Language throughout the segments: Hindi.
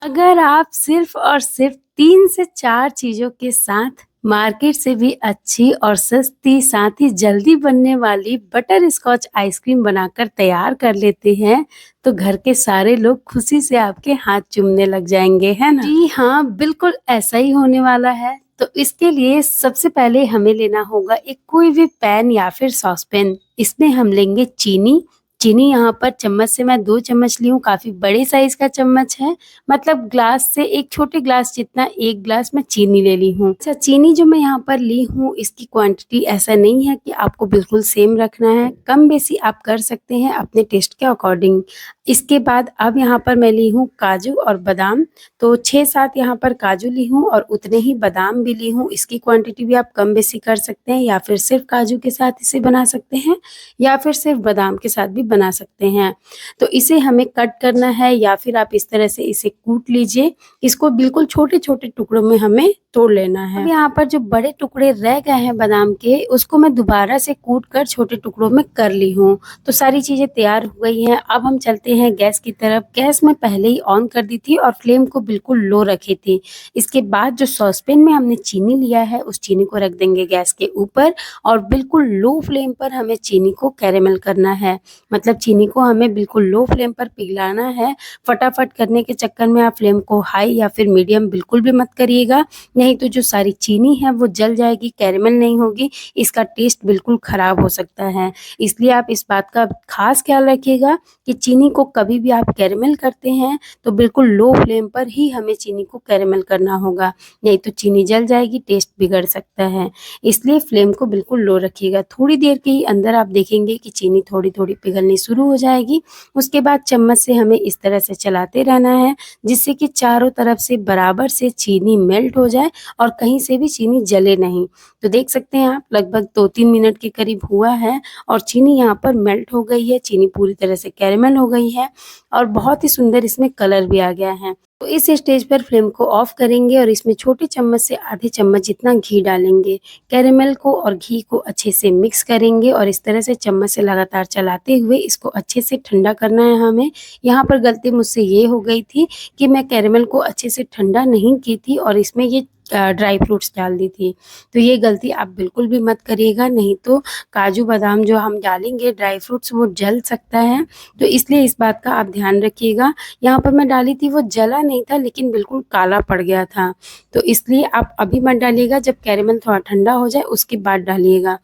अगर आप सिर्फ़ और सिर्फ़ 3 से 4 चीज़ों के साथ मार्केट से भी अच्छी और सस्ती साथ ही जल्दी बनने वाली बटर स्कॉच आइसक्रीम बनाकर तैयार कर लेते हैं, तो घर के सारे लोग खुशी से आपके हाथ चूमने लग जाएँगे, है ना? जी हाँ, बिल्कुल ऐसा ही होने वाला है। तो इसके लिए सबसे पहले हमें लेना होगा एक कोई भी पैन या फिर सॉसपैन। इसमें हम लेंगे चीनी। चीनी यहाँ पर चम्मच से मैं 2 चम्मच ली हूँ, काफ़ी बड़े साइज़ का चम्मच है। मतलब ग्लास से एक छोटे ग्लास जितना 1 ग्लास मैं चीनी ले ली हूँ। अच्छा चीनी जो मैं यहाँ पर ली हूँ इसकी क्वांटिटी ऐसा नहीं है कि आपको बिल्कुल सेम रखना है, कम-बेशी आप कर सकते हैं अपने टेस्ट के अकॉर्डिंग। इसके बाद अब यहाँ पर मैं ली हूँ काजू और बादाम, तो 6-7 यहाँ पर काजू ली हूँ और उतने ही बादाम भी ली हूँ। इसकी क्वांटिटी भी आप कम-बेशी कर सकते हैं या फिर सिर्फ़ काजू के साथ इसे बना सकते हैं या फिर सिर्फ़ बादाम के साथ भी बना सकते हैं। तो इसे हमें कट करना है या फिर आप इस तरह से इसे कूट लीजिए। इसको बिल्कुल छोटे-छोटे टुकड़ों में हमें तोड़ लेना है। अब यहाँ पर जो बड़े टुकड़े रह गए हैं बादाम के, उसको मैं दोबारा से कूट कर छोटे टुकड़ों में कर ली हूँ। तो सारी चीज़ें तैयार हो गई हैं। अब हम चलते हैं गैस की तरफ। गैस मैं पहले ही ऑन कर दी थी और फ्लेम को बिल्कुल लो रखी थी। इसके बाद जो सॉसपैन में हमने चीनी लिया है, उस चीनी को रख देंगे गैस के ऊपर और बिल्कुल लो फ्लेम पर हमें चीनी को कैरेमल करना है। मतलब चीनी को हमें बिल्कुल लो फ्लेम पर पिघलाना है। फटाफट करने के चक्कर में आप फ्लेम को हाई या फिर मीडियम बिल्कुल भी मत करिएगा, नहीं तो जो सारी चीनी है वो जल जाएगी, कैरेमल नहीं होगी, इसका टेस्ट बिल्कुल ख़राब हो सकता है। इसलिए आप इस बात का ख़ास ख़्याल रखिएगा कि चीनी को कभी भी आप कैरेमल करते हैं तो बिल्कुल लो फ्लेम पर ही हमें चीनी को कैरेमल करना होगा, नहीं तो चीनी जल जाएगी, टेस्ट बिगड़ सकता है। इसलिए फ्लेम को बिल्कुल लो रखिएगा। थोड़ी देर के ही अंदर आप देखेंगे कि चीनी थोड़ी-थोड़ी पिघलनी शुरू हो जाएगी। उसके बाद चम्मच से हमें इस तरह से चलाते रहना है, जिससे कि चारों तरफ से बराबर से चीनी मेल्ट हो जाए और कहीं से भी चीनी जले नहीं। तो देख सकते हैं आप लगभग 2-3 मिनट के करीब हुआ है और चीनी यहाँ पर मेल्ट हो गई है, चीनी पूरी तरह से कैरेमल हो गई है और बहुत ही सुंदर इसमें कलर भी आ गया है। तो इस स्टेज पर फ्लेम को ऑफ करेंगे और इसमें छोटे चम्मच से आधे चम्मच जितना घी डालेंगे। कैरेमल को और घी को अच्छे से मिक्स करेंगे और इस तरह से चम्मच से लगातार चलाते हुए इसको अच्छे से ठंडा करना है हमें। यहाँ पर गलती मुझसे ये हो गई थी कि मैं कैरेमल को अच्छे से ठंडा नहीं की थी और इसमें ये ड्राई फ्रूट्स डाल दी थी। तो ये गलती आप बिल्कुल भी मत करिएगा, नहीं तो काजू बादाम जो हम डालेंगे ड्राई फ्रूट्स वो जल सकता है। तो इसलिए इस बात का आप ध्यान रखिएगा। यहाँ पर मैं डाली थी वो जला नहीं था लेकिन बिल्कुल काला पड़ गया था। तो इसलिए आप अभी मत डालिएगा, जब कैरेमल थोड़ा ठंडा हो जाए उसके बाद डालिएगा।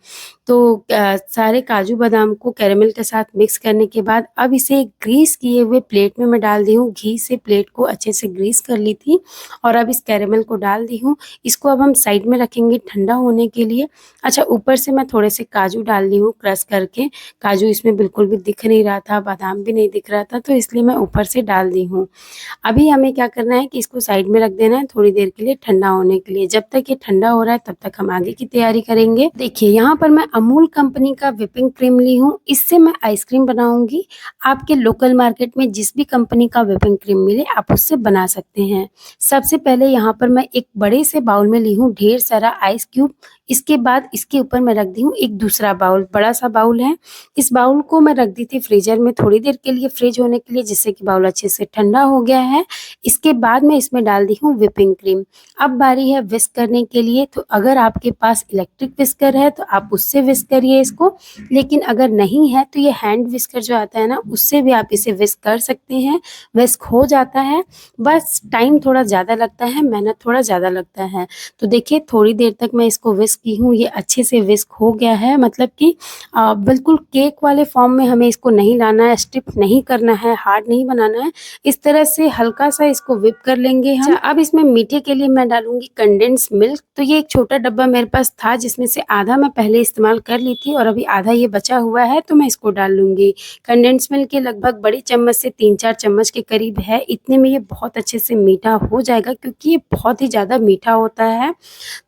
तो सारे काजू बादाम को कैरेमल के साथ मिक्स करने के बाद अब इसे ग्रीस किए हुए प्लेट में मैं डाल दी हूँ। घी से प्लेट को अच्छे से ग्रीस कर ली थी और अब इस कैरेमल को डाल दी हूँ। इसको अब हम साइड में रखेंगे ठंडा होने के लिए। अच्छा ऊपर से मैं थोड़े से काजू डाल दी हूँ क्रश करके। काजू इसमें बिल्कुल भी दिख नहीं रहा था, बादाम भी नहीं दिख रहा था, तो इसलिए मैं ऊपर से डाल दी हूँ। अभी हमें क्या करना है कि इसको साइड में रख देना है थोड़ी देर के लिए ठंडा होने के लिए। जब तक ये ठंडा हो रहा है तब तक हम आगे की तैयारी करेंगे। देखिए यहाँ पर मैं अमूल कंपनी का व्हिपिंग क्रीम ली हूँ, इससे मैं आइसक्रीम बनाऊँगी। आपके लोकल मार्केट में जिस भी कंपनी का व्हिपिंग क्रीम मिले आप उससे बना सकते हैं। सबसे पहले यहाँ पर मैं एक बड़े से बाउल में ली हूँ ढेर सारा आइस क्यूब। इसके बाद इसके ऊपर मैं रख दी हूँ एक दूसरा बाउल, बड़ा सा बाउल है। इस बाउल को मैं रख दी थी फ्रीज़र में थोड़ी देर के लिए फ्रीज़ होने के लिए, जिससे कि बाउल अच्छे से ठंडा हो गया है। इसके बाद मैं इसमें डाल दी हूँ व्हिपिंग क्रीम। अब बारी है व्हिस्क करने के लिए, तो अगर आपके पास इलेक्ट्रिक व्हिस्कर है तो आप उससे व्हिस्क करिए इसको, लेकिन अगर नहीं है तो ये हैंड व्हिस्कर जो आता है ना उससे भी आप इसे व्हिस्क कर सकते हैं। व्हिस्क हो जाता है, बस टाइम थोड़ा ज़्यादा लगता है, मेहनत थोड़ा ज़्यादा लगता है। तो देखिए थोड़ी देर तक मैं इसको व्हिस्क की हूँ, ये अच्छे से व्हिस्क हो गया है। मतलब कि बिल्कुल केक वाले फॉर्म में हमें इसको नहीं लाना है, स्टिफ नहीं करना है, हार्ड नहीं बनाना है। इस तरह से हल्का-सा इसको व्हिप कर लेंगे हम। अच्छा अब इसमें मीठे के लिए मैं डालूँगी कंडेंस्ड मिल्क। तो ये एक छोटा डब्बा मेरे पास था जिसमें से आधा मैं पहले इस्तेमाल कर ली थी और अभी आधा ये बचा हुआ है, तो मैं इसको डाल लूँगी। कंडेंस्ड मिल्क के लगभग बड़ी चम्मच से 3-4 चम्मच के करीब है, इतने में ये बहुत अच्छे से मीठा हो जाएगा क्योंकि ये बहुत ही ज़्यादा मीठा मीठा होता है।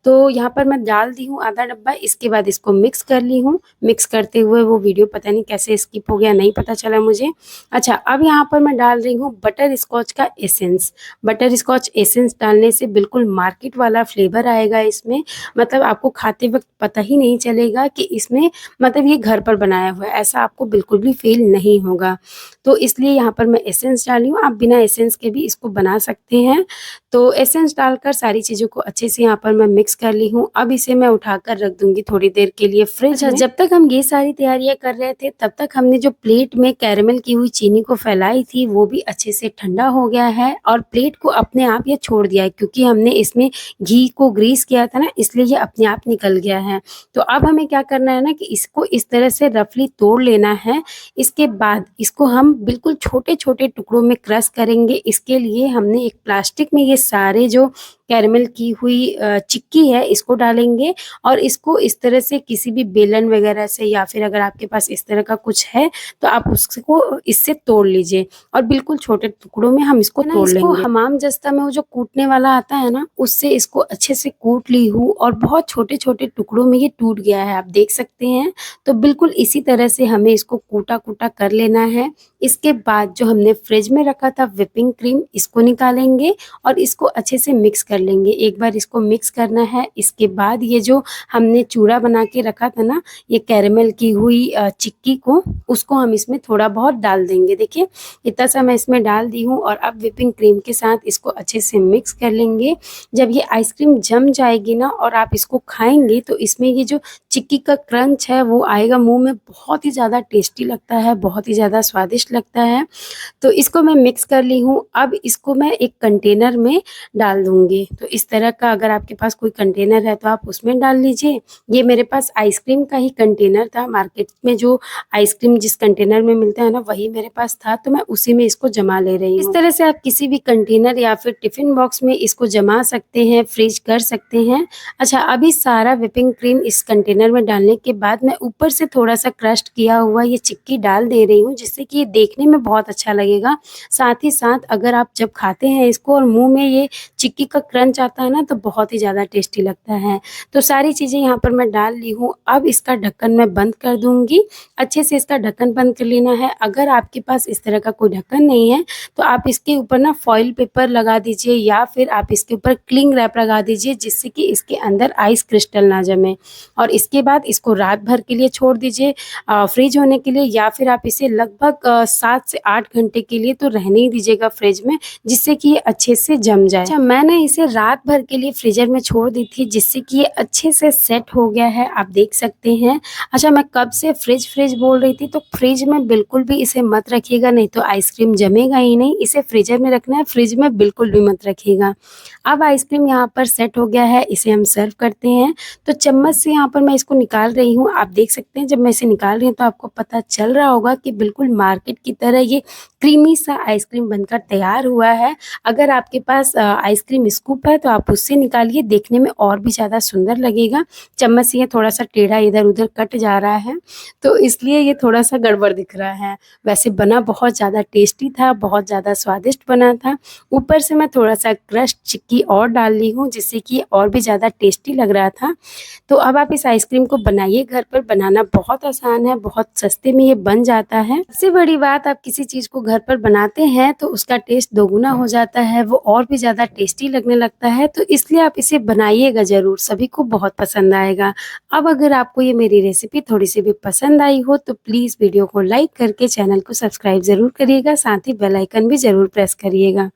तो यहाँ पर मैं डाल दी हूँ आधा डब्बा, इसके बाद इसको मिक्स कर ली हूँ। मिक्स करते हुए वो वीडियो पता नहीं कैसे स्किप हो गया, नहीं पता चला मुझे। अच्छा, अब यहाँ पर मैं डाल रही हूँ बटर स्कॉच का एसेंस। बटर स्कॉच एसेंस डालने से बिल्कुल मार्केट वाला फ्लेवर आएगा इसमें, मतलब आपको खाते वक्त पता ही नहीं चलेगा कि इसमें मतलब ये घर पर बनाया हुआ है, ऐसा आपको बिल्कुल भी फील नहीं होगा। तो इसलिए यहाँ पर मैं एसेंस डाली हूँ, आप बिना एसेंस के भी इसको बना सकते हैं। तो एसेंस डालकर सारी चीज़ों को अच्छे से यहाँ पर मैं मिक्स कर ली हूँ। अब इसे मैं उठाकर रख दूँगी थोड़ी देर के लिए फ्रिज में। जब तक हम ये सारी तैयारियाँ कर रहे थे, तब तक हमने जो प्लेट में कैरेमल की हुई चीनी को फैलाई थी, वो भी अच्छे से ठंडा हो गया है और प्लेट को अपने आप ये छोड़ दिया है, क्योंकि हमने इसमें घी को ग्रीस किया था ना, इसलिए ये अपने आप निकल गया है। तो अब हमें क्या करना है ना कि इसको इस तरह से रफली तोड़ लेना है। इसके बाद इसको हम बिल्कुल छोटे-छोटे टुकड़ों में क्रश करेंगे। इसके लिए हमने एक प्लास्टिक में ये सारे जो कैरेमल की हुई चिक्की है इसको डालेंगे और इसको इस तरह से किसी भी बेलन वगैरह से, या फिर अगर आपके पास इस तरह का कुछ है तो आप उसको इससे तोड़ लीजिए और बिल्कुल छोटे टुकड़ों में हम इसको तोड़ लेंगे। इसको हमाम दस्ता में वो जो कूटने वाला आता है ना, उससे इसको अच्छे से कूट ली हूँ और बहुत छोटे-छोटे टुकड़ों में ये टूट गया है, आप देख सकते हैं। तो बिल्कुल इसी तरह से हमें इसको कूटा-कूटा कर लेना है। इसके बाद जो हमने फ्रिज में रखा था व्हिपिंग क्रीम, इसको निकालेंगे और इसको अच्छे से मिक्स कर लेंगे। एक बार इसको मिक्स करना है। इसके बाद ये जो हमने चूरा बना के रखा था ना, ये कैरेमल की हुई चिक्की को, उसको हम इसमें थोड़ा बहुत डाल देंगे। देखिए इतना सा मैं इसमें डाल दी हूँ और अब व्हिपिंग क्रीम के साथ इसको अच्छे से मिक्स कर लेंगे। जब ये आइसक्रीम जम जाएगी ना और आप इसको खाएँगे तो इसमें ये जो चिक्की का क्रंच है वो आएगा मुँह में, बहुत ही ज़्यादा टेस्टी लगता है, बहुत ही ज़्यादा स्वादिष्ट लगता है। तो इसको मैं मिक्स कर ली हूँ। अब इसको मैं एक कंटेनर में डाल दूँगी। तो इस तरह का अगर आपके पास कोई कंटेनर है तो आप उसमें डाल लीजिए। ये मेरे पास आइसक्रीम का ही कंटेनर था, मार्केट में जो आइसक्रीम जिस कंटेनर में मिलता है ना, वही मेरे पास था, तो मैं उसी में इसको जमा ले रही हूँ। इस तरह से आप किसी भी कंटेनर या फिर टिफ़िन बॉक्स में इसको जमा सकते हैं, फ्रीज कर सकते हैं। अच्छा, अभी सारा व्हिपिंग क्रीम इस कंटेनर में डालने के बाद मैं ऊपर से थोड़ा-सा क्रश्ड किया हुआ ये चिक्की डाल दे रही हूँ, जिससे कि ये देखने में बहुत अच्छा लगेगा। साथ ही साथ अगर आप जब खाते हैं इसको और मुँह में ये चिक्की का क्रंच आता है ना, तो बहुत ही ज़्यादा टेस्टी लगता है। तो सारी चीज़ें यहाँ पर मैं डाल ली हूँ। अब इसका ढक्कन मैं बंद कर दूँगी। अच्छे से इसका ढक्कन बंद कर लेना है। अगर आपके पास इस तरह का कोई ढक्कन नहीं है तो आप इसके ऊपर ना फॉइल पेपर लगा दीजिए या फिर आप इसके ऊपर क्लिंग रैप लगा दीजिए, जिससे कि इसके अंदर आइस क्रिस्टल ना जमे। और इसके बाद इसको रात भर के लिए छोड़ दीजिए फ्रीज होने के लिए, या फिर आप इसे लगभग 7 से 8 घंटे के लिए तो रहने ही दीजिएगा फ्रिज में, जिससे कि ये अच्छे से जम जाए। अच्छा, मैंने इसे रात भर के लिए फ्रीजर में छोड़ दी थी, जिससे कि ये अच्छे से सेट हो गया है, आप देख सकते हैं। अच्छा, मैं कब से फ्रिज बोल रही थी, तो फ्रिज में बिल्कुल भी इसे मत रखिएगा, नहीं तो आइसक्रीम जमेगा ही नहीं। इसे फ्रीजर में रखना है, फ्रिज में बिल्कुल भी मत रखिएगा। अब आइसक्रीम यहाँ पर सेट हो गया है, इसे हम सर्व करते हैं। तो चम्मच से यहाँ पर मैं इसको निकाल रही हूँ, आप देख सकते हैं। जब मैं इसे निकाल रही हूँ तो आपको पता चल रहा होगा कि बिल्कुल मार्केट की तरह ये क्रीमी सा आइसक्रीम बनकर तैयार हुआ है। अगर आपके पास आइसक्रीम स्कूप है तो आप उससे निकालिए, देखने में और भी ज़्यादा सुंदर लगेगा। चम्मच से ये थोड़ा-सा टेढ़ा इधर-उधर कट जा रहा है, तो इसलिए ये थोड़ा-सा गड़बड़ दिख रहा है। वैसे बना बहुत ज़्यादा टेस्टी था, बहुत ज़्यादा स्वादिष्ट बना था। ऊपर से मैं थोड़ा-सा क्रश्ड चिक्की और डाल ली हूँ, जिससे कि और भी ज़्यादा टेस्टी लग रहा था। तो अब आप इस आइसक्रीम को बनाइए घर पर, बनाना बहुत आसान है, बहुत सस्ते में ये बन जाता है। सबसे बड़ी बात, आप किसी चीज़ को घर पर बनाते हैं तो उसका टेस्ट दोगुना हो जाता है, वो और भी ज़्यादा टेस्टी लगने लगता है। तो इसलिए आप इसे बनाइएगा ज़रूर, सभी को बहुत पसंद आएगा। अब अगर आपको ये मेरी रेसिपी थोड़ी-सी भी पसंद आई हो तो प्लीज़ वीडियो को लाइक करके चैनल को सब्सक्राइब ज़रूर करिएगा, साथ ही बेल आइकन भी ज़रूर प्रेस करिएगा।